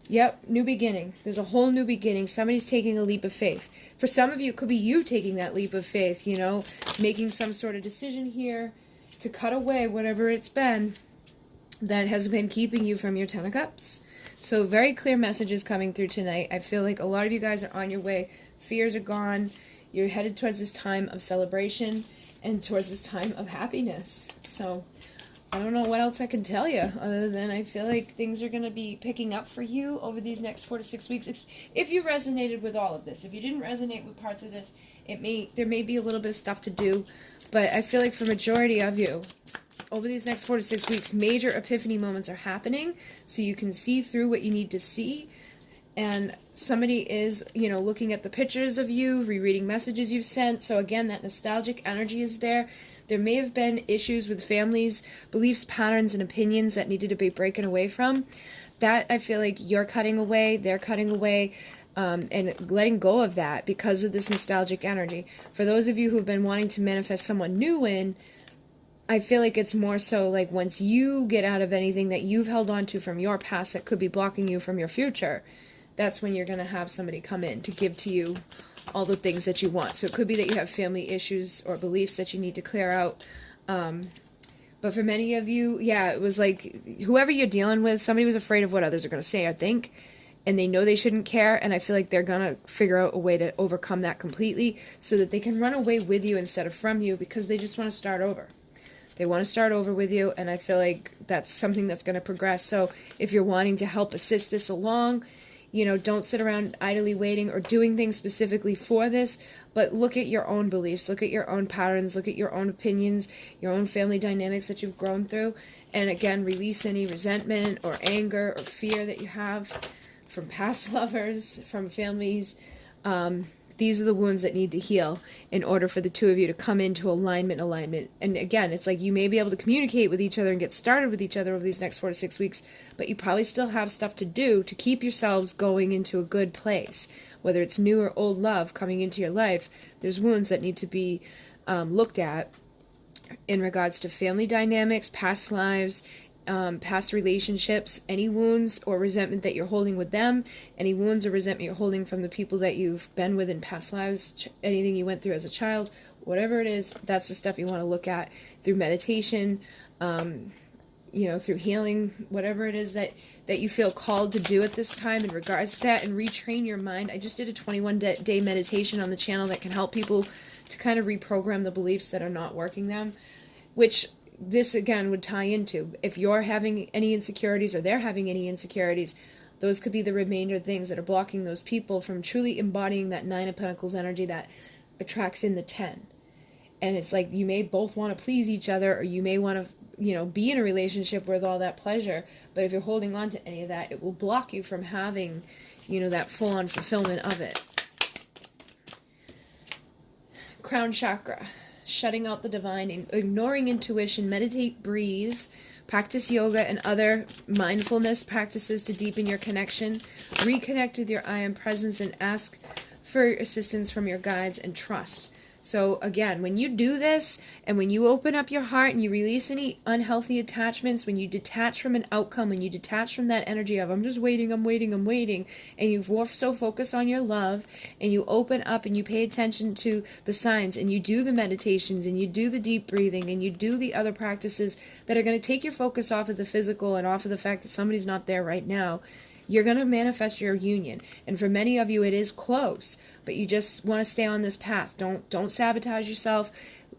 Yep, new beginning. There's a whole new beginning. Somebody's taking a leap of faith. For some of you, it could be you taking that leap of faith, you know, making some sort of decision here to cut away whatever it's been that has been keeping you from your 10 of Cups. So very clear messages coming through tonight. I feel like a lot of you guys are on your way. Fears are gone. You're headed towards this time of celebration and towards this time of happiness. So I don't know what else I can tell you other than I feel like things are going to be picking up for you over these next 4 to 6 weeks. If you resonated with all of this, if you didn't resonate with parts of this, there may be a little bit of stuff to do. But I feel like for majority of you, over these next 4 to 6 weeks, major epiphany moments are happening, so you can see through what you need to see. And somebody is, you know, looking at the pictures of you, rereading messages you've sent. So again, that nostalgic energy is there. There may have been issues with families, beliefs, patterns, and opinions that needed to be broken away from. That, I feel like you're cutting away, they're cutting away, and letting go of that because of this nostalgic energy. For those of you who've been wanting to manifest someone new in, I feel like it's more so like once you get out of anything that you've held on to from your past that could be blocking you from your future, that's when you're going to have somebody come in to give to you all the things that you want. So it could be that you have family issues or beliefs that you need to clear out. But for many of you, yeah, it was like whoever you're dealing with, somebody was afraid of what others are going to say, I think. and they know they shouldn't care, and I feel like they're gonna figure out a way to overcome that completely so that they can run away with you instead of from you, because they just want to start over. They want to start over with you, and I feel like that's something that's going to progress. So if you're wanting to help assist this along, don't sit around idly waiting or doing things specifically for this, but look at your own beliefs, look at your own patterns, look at your own opinions, your own family dynamics that you've grown through, and again, release any resentment or anger or fear that you have from past lovers, from families. These are the wounds that need to heal in order for the two of you to come into alignment. And again, it's like you may be able to communicate with each other and get started with each other over these next 4 to 6 weeks, but you probably still have stuff to do to keep yourselves going into a good place. Whether it's new or old love coming into your life, there's wounds that need to be looked at in regards to family dynamics, past lives, past relationships, any wounds or resentment that you're holding with them, any wounds or resentment you're holding from the people that you've been with in past lives, anything you went through as a child, whatever it is, that's the stuff you want to look at through meditation, through healing, whatever it is that you feel called to do at this time in regards to that, and retrain your mind. I just did a 21-day meditation on the channel that can help people to kind of reprogram the beliefs that are not working them, which this again would tie into. If you're having any insecurities or they're having any insecurities, those could be the remainder things that are blocking those people from truly embodying that 9 of Pentacles energy that attracts in the 10. And it's like you may both want to please each other, or you may want to, be in a relationship with all that pleasure, but if you're holding on to any of that, it will block you from having, that full-on fulfillment of it. Crown chakra. Shutting out the divine, ignoring intuition, meditate, breathe, practice yoga and other mindfulness practices to deepen your connection, reconnect with your I am presence, and ask for assistance from your guides and trust. So again, when you do this, and when you open up your heart and you release any unhealthy attachments, when you detach from an outcome, when you detach from that energy of I'm just waiting, I'm waiting, and you're so focused on your love, and you open up and you pay attention to the signs, and you do the meditations, and you do the deep breathing, and you do the other practices that are going to take your focus off of the physical and off of the fact that somebody's not there right now, you're going to manifest your union. And for many of you, it is close, but you just want to stay on this path. Don't sabotage yourself.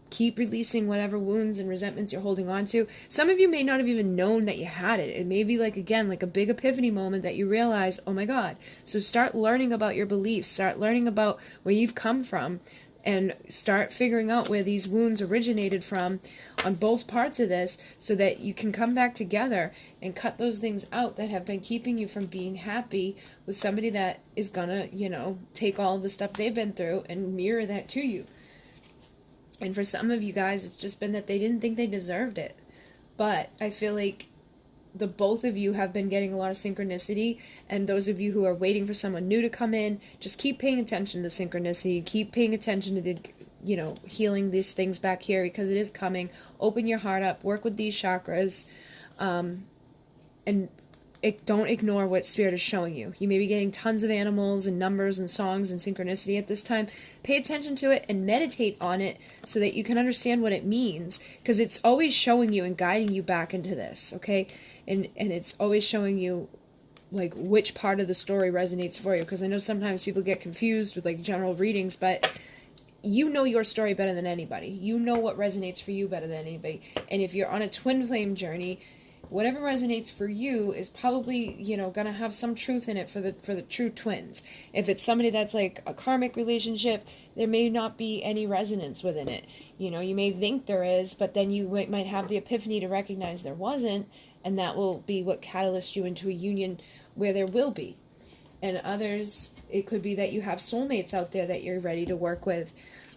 Keep releasing whatever wounds and resentments you're holding on to. Some of you may not have even known that you had it. It may be like a big epiphany moment that you realize, oh my God. So start learning about your beliefs. Start learning about where you've come from, and start figuring out where these wounds originated from on both parts of this, so that you can come back together and cut those things out that have been keeping you from being happy with somebody that is gonna, take all the stuff they've been through and mirror that to you. And for some of you guys, it's just been that they didn't think they deserved it. But I feel like the both of you have been getting a lot of synchronicity, and those of you who are waiting for someone new to come in, just keep paying attention to synchronicity, keep paying attention to the, healing these things back here, because it is coming. Open your heart up, work with these chakras, and don't ignore what Spirit is showing you. You may be getting tons of animals and numbers and songs and synchronicity at this time. Pay attention to it and meditate on it so that you can understand what it means, because it's always showing you and guiding you back into this, okay? And it's always showing you like which part of the story resonates for you, because I know sometimes people get confused with like general readings, but you know your story better than anybody. You know what resonates for you better than anybody. And if you're on a twin flame journey, whatever resonates for you is probably, gonna have some truth in it for the true twins. If it's somebody that's like a karmic relationship, there may not be any resonance within it. You may think there is, but then you might have the epiphany to recognize there wasn't, and that will be what catalysts you into a union where there will be. And others, it could be that you have soulmates out there that you're ready to work with.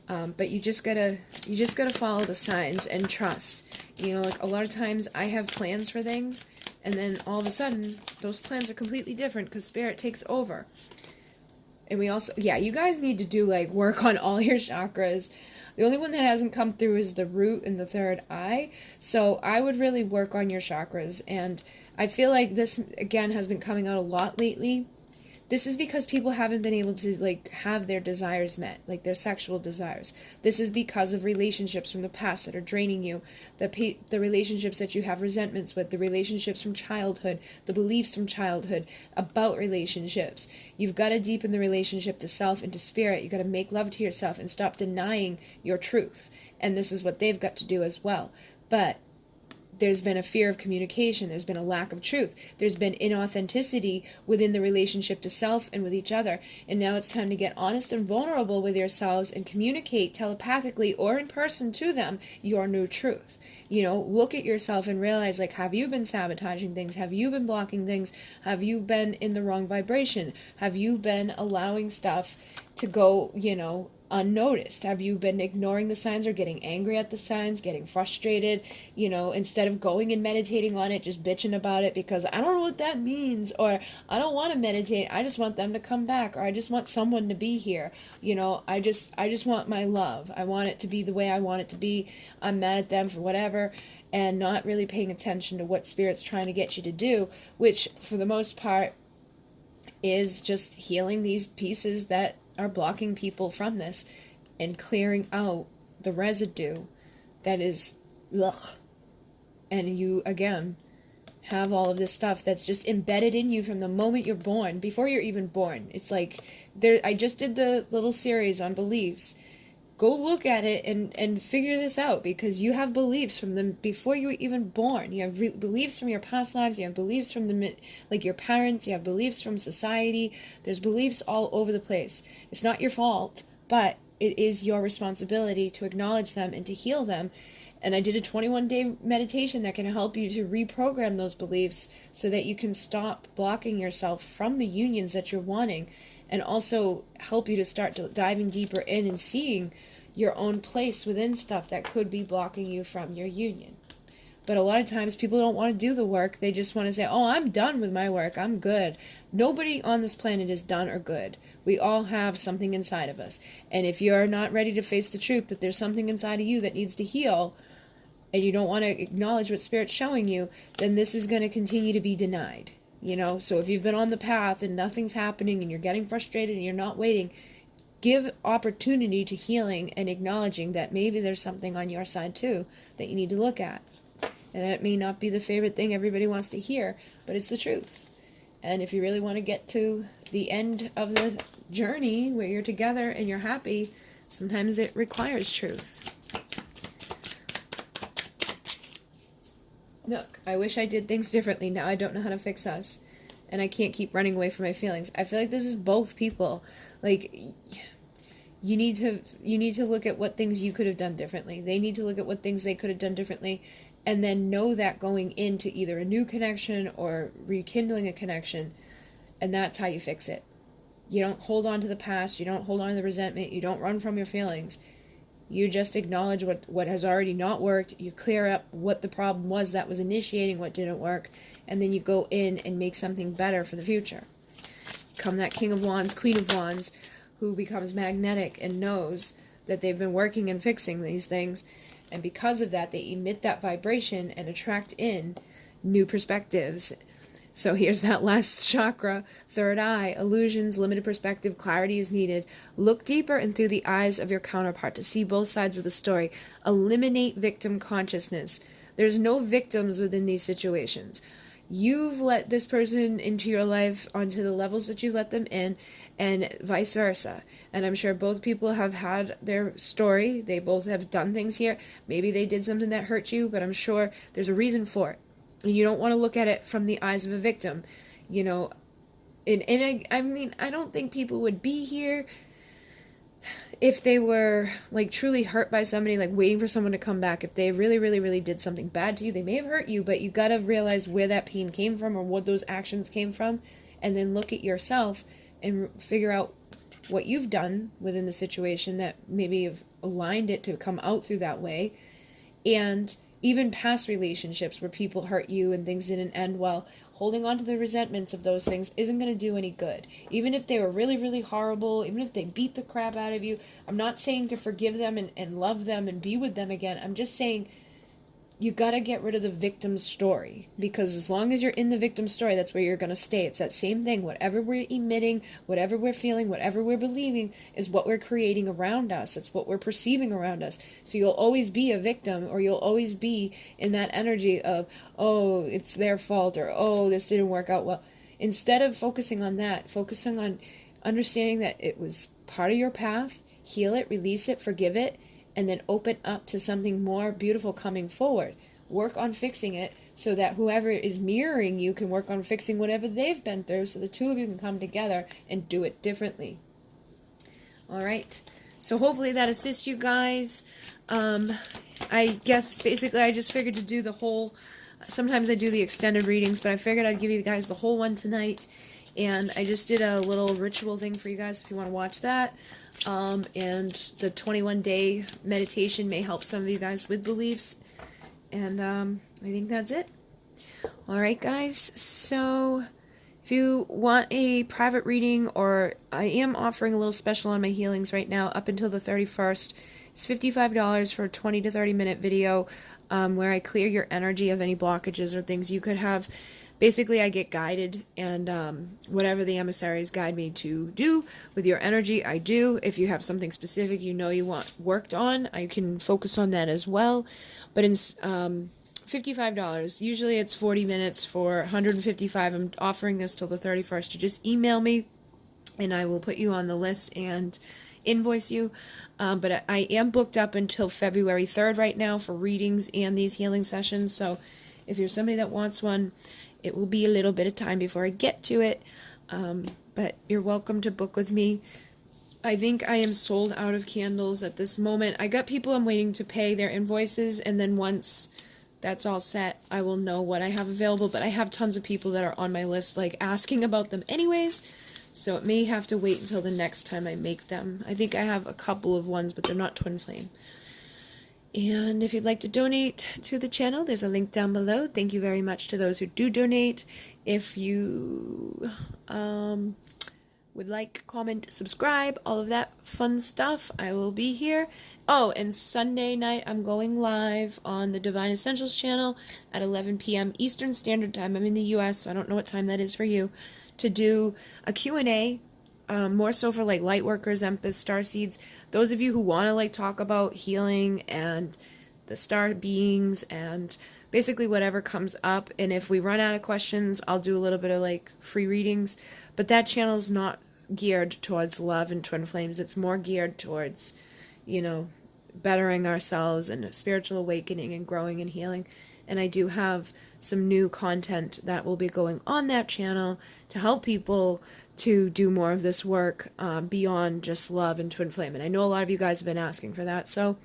But you just gotta follow the signs and trust. Like a lot of times I have plans for things, and then all of a sudden those plans are completely different because Spirit takes over. And we also, you guys need to do like work on all your chakras. The only one that hasn't come through is the root and the third eye. So I would really work on your chakras. And I feel like this, again, has been coming out a lot lately. This is because people haven't been able to like have their desires met, like their sexual desires. This is because of relationships from the past that are draining you, the relationships that you have resentments with, the relationships from childhood, the beliefs from childhood about relationships. You've got to deepen the relationship to self and to spirit. You've got to make love to yourself and stop denying your truth. And this is what they've got to do as well. But there's been a fear of communication. There's been a lack of truth. There's been inauthenticity within the relationship to self and with each other. And now it's time to get honest and vulnerable with yourselves and communicate telepathically or in person to them your new truth. You know, look at yourself and realize, like, have you been sabotaging things? Have you been blocking things? Have you been in the wrong vibration? Have you been allowing stuff to go, you know, unnoticed? Have you been ignoring the signs or getting angry at the signs, getting frustrated, you know, instead of going and meditating on it, just bitching about it because I don't know what that means, or I don't want to meditate, I just want them to come back, or I just want someone to be here, you know, I just want my love, I want it to be the way I want it to be, I'm mad at them for whatever, and not really paying attention to what Spirit's trying to get you to do, which for the most part is just healing these pieces that are blocking people from this and clearing out the residue that is ugh. And you again have all of this stuff that's just embedded in you from the moment you're born, before you're even born. It's like there, I just did the little series on beliefs. Go look at it and figure this out, because you have beliefs from them before you were even born. You have beliefs from your past lives. You have beliefs from like your parents. You have beliefs from society. There's beliefs all over the place. It's not your fault, but it is your responsibility to acknowledge them and to heal them. And I did a 21-day meditation that can help you to reprogram those beliefs so that you can stop blocking yourself from the unions that you're wanting, and also help you to start diving deeper in and seeing your own place within stuff that could be blocking you from your union. But a lot of times people don't want to do the work. They just want to say, oh, I'm done with my work, I'm good. Nobody on this planet is done or good. We all have something inside of us. And if you're not ready to face the truth that there's something inside of you that needs to heal, and you don't want to acknowledge what Spirit's showing you, then this is going to continue to be denied. You know, so if you've been on the path and nothing's happening and you're getting frustrated and you're not waiting, give opportunity to healing and acknowledging that maybe there's something on your side too that you need to look at. And that may not be the favorite thing everybody wants to hear, but it's the truth. And if you really want to get to the end of the journey where you're together and you're happy, sometimes it requires truth. Look, I wish I did things differently. Now I don't know how to fix us. And I can't keep running away from my feelings. I feel like this is both people. Like, you need to look at what things you could have done differently. They need to look at what things they could have done differently. And then know that going into either a new connection or rekindling a connection. And that's how you fix it. You don't hold on to the past. You don't hold on to the resentment. You don't run from your feelings. You just acknowledge what has already not worked. You clear up what the problem was that was initiating what didn't work. And then you go in and make something better for the future. Become that King of Wands, Queen of Wands, who becomes magnetic and knows that they've been working and fixing these things. And because of that, they emit that vibration and attract in new perspectives. So here's that last chakra, third eye, illusions, limited perspective, clarity is needed. Look deeper and through the eyes of your counterpart to see both sides of the story. Eliminate victim consciousness. There's no victims within these situations. You've let this person into your life onto the levels that you let them in, and vice versa. And I'm sure both people have had their story. They both have done things here. Maybe they did something that hurt you, but I'm sure there's a reason for it. And you don't want to look at it from the eyes of a victim, you know. And I mean, I don't think people would be here if they were, like, truly hurt by somebody, like, waiting for someone to come back. If they really, really, really did something bad to you, they may have hurt you, but you got to realize where that pain came from or what those actions came from, and then look at yourself and figure out what you've done within the situation that maybe have aligned it to come out through that way. And even past relationships where people hurt you and things didn't end well, holding on to the resentments of those things isn't going to do any good. Even if they were really, really horrible, even if they beat the crap out of you, I'm not saying to forgive them and love them and be with them again. I'm just saying you got to get rid of the victim story, because as long as you're in the victim story, that's where you're going to stay. It's that same thing. Whatever we're emitting, whatever we're feeling, whatever we're believing is what we're creating around us. It's what we're perceiving around us. So you'll always be a victim, or you'll always be in that energy of, oh, it's their fault, or oh, this didn't work out well. Instead of focusing on that, focusing on understanding that it was part of your path, heal it, release it, forgive it, and then open up to something more beautiful coming forward. Work on fixing it so that whoever is mirroring you can work on fixing whatever they've been through, so the two of you can come together and do it differently. All right. So hopefully that assists you guys. I guess basically I just figured to do the whole, sometimes I do the extended readings, but I figured I'd give you guys the whole one tonight. And I just did a little ritual thing for you guys if you want to watch that. And the 21-day meditation may help some of you guys with beliefs. And I think that's it. Alright guys, so if you want a private reading, or I am offering a little special on my healings right now up until the 31st. It's $55 for a 20 to 30 minute video where I clear your energy of any blockages or things you could have. Basically, I get guided, and whatever the emissaries guide me to do with your energy, I do. If you have something specific you know you want worked on, I can focus on that as well. But in $55, usually it's 40 minutes for $155. I'm offering this till the 31st. You just email me, and I will put you on the list and invoice you. But I am booked up until February 3rd right now for readings and these healing sessions. So if you're somebody that wants one, it will be a little bit of time before I get to it, but you're welcome to book with me. I think I am sold out of candles at this moment. I got people I'm waiting to pay their invoices, and then once that's all set, I will know what I have available, but I have tons of people that are on my list, like, asking about them anyways, so it may have to wait until the next time I make them. I think I have a couple of ones, but they're not twin flame. And if you'd like to donate to the channel, there's a link down below. Thank you very much to those who do donate. If you would like, comment, subscribe, all of that fun stuff, I will be here. Oh, and Sunday night I'm going live on the Divine Essentials channel at 11 p.m. Eastern Standard Time. I'm in the U.S., so I don't know what time that is for you, to do a Q&A. More so for like lightworkers, empaths, starseeds, those of you who want to like talk about healing and the star beings and basically whatever comes up. And if we run out of questions, I'll do a little bit of like free readings. But that channel is not geared towards love and twin flames. It's more geared towards, you know, bettering ourselves and spiritual awakening and growing and healing. And I do have some new content that will be going on that channel to help people to do more of this work beyond just love and twin flame. And I know a lot of you guys have been asking for that. So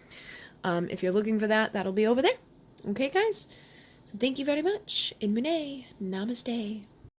if you're looking for that, that'll be over there. Okay, guys? So thank you very much. In Monet. Namaste.